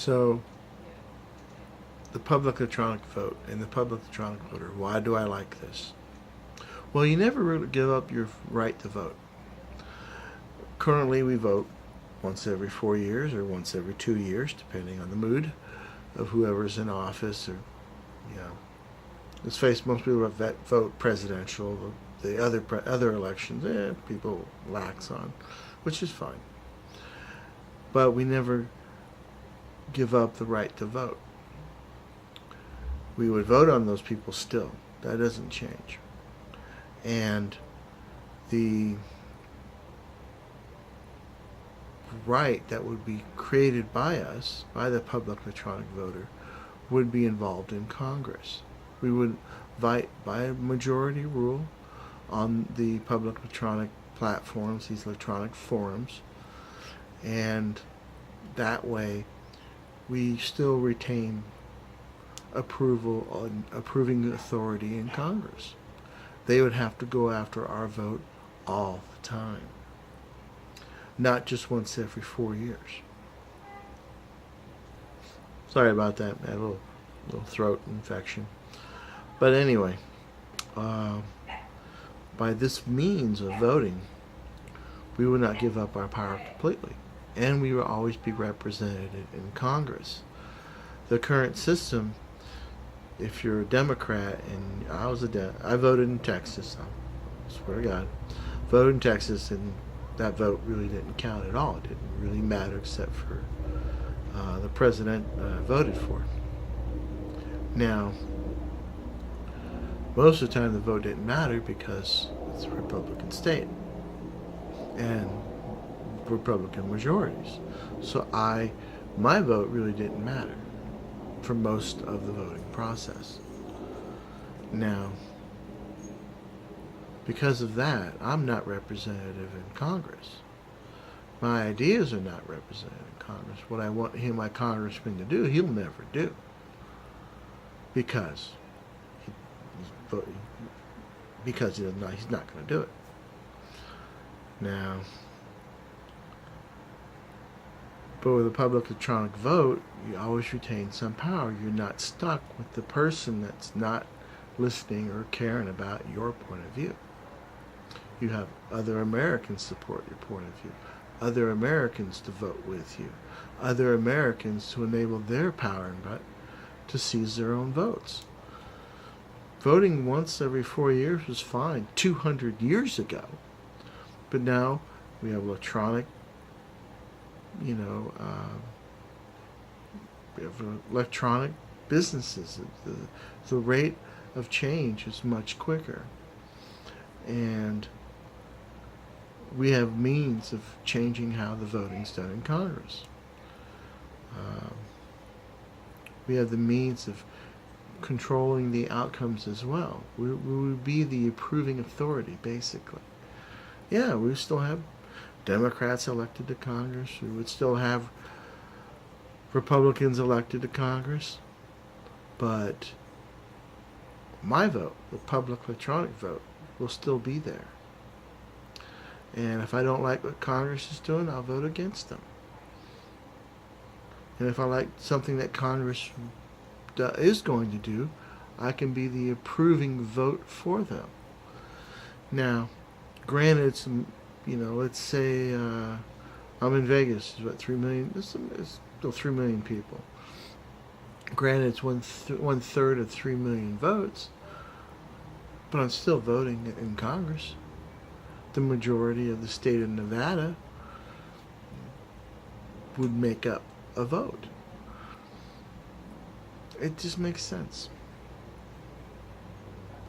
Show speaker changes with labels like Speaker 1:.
Speaker 1: So, the public electronic vote and the public electronic voter, why do I like this? Well, you never really give up your right to vote. Currently, we vote once every 4 years or once every 2 years, depending on the mood of whoever's in office. Or, you know, let's face, most people vote presidential. The other elections, people lax on, which is fine. But we never give up the right to vote. We would vote on those people still. That doesn't change. And the right that would be created by us, by the public electronic voter, would be involved in Congress. We would vote by a majority rule on the public electronic platforms, these electronic forums, and that way we still retain approval on approving authority in Congress. They would have to go after our vote all the time, not just once every 4 years. Sorry about that, man. A little throat infection. But anyway, by this means of voting, we would not give up our power completely, and we will always be represented in Congress. The current system, if you're a Democrat, and I voted in Texas, I swear to God, voted in Texas, and that vote really didn't count at all. It didn't really matter except for the president voted for. Now, most of the time the vote didn't matter because it's a Republican state and Republican majorities. So my vote really didn't matter for most of the voting process. Now, because of that, I'm not representative in Congress. My ideas are not represented in Congress. What I want my congressman to do, he'll never do. Because he's not going to do it. Now, but with a public electronic vote, you always retain some power. You're not stuck with the person that's not listening or caring about your point of view. You have other Americans support your point of view, other Americans to vote with you, other Americans to enable their power and vote to seize their own votes. Voting once every 4 years was fine 200 years ago, but now we have electronic, we have electronic businesses. The rate of change is much quicker, and we have means of changing how the voting's done in Congress. We have the means of controlling the outcomes as well. We would be the approving authority, basically. Yeah, we still have Democrats elected to Congress. We would still have Republicans elected to Congress. But my vote, the public electronic vote, will still be there. And if I don't like what Congress is doing, I'll vote against them. And if I like something that Congress is going to do, I can be the approving vote for them. Now, granted, it's, let's say I'm in Vegas. It's what, 3 million? It's still 3 million people. Granted, it's one third of 3 million votes, but I'm still voting in Congress. The majority of the state of Nevada would make up a vote. It just makes sense.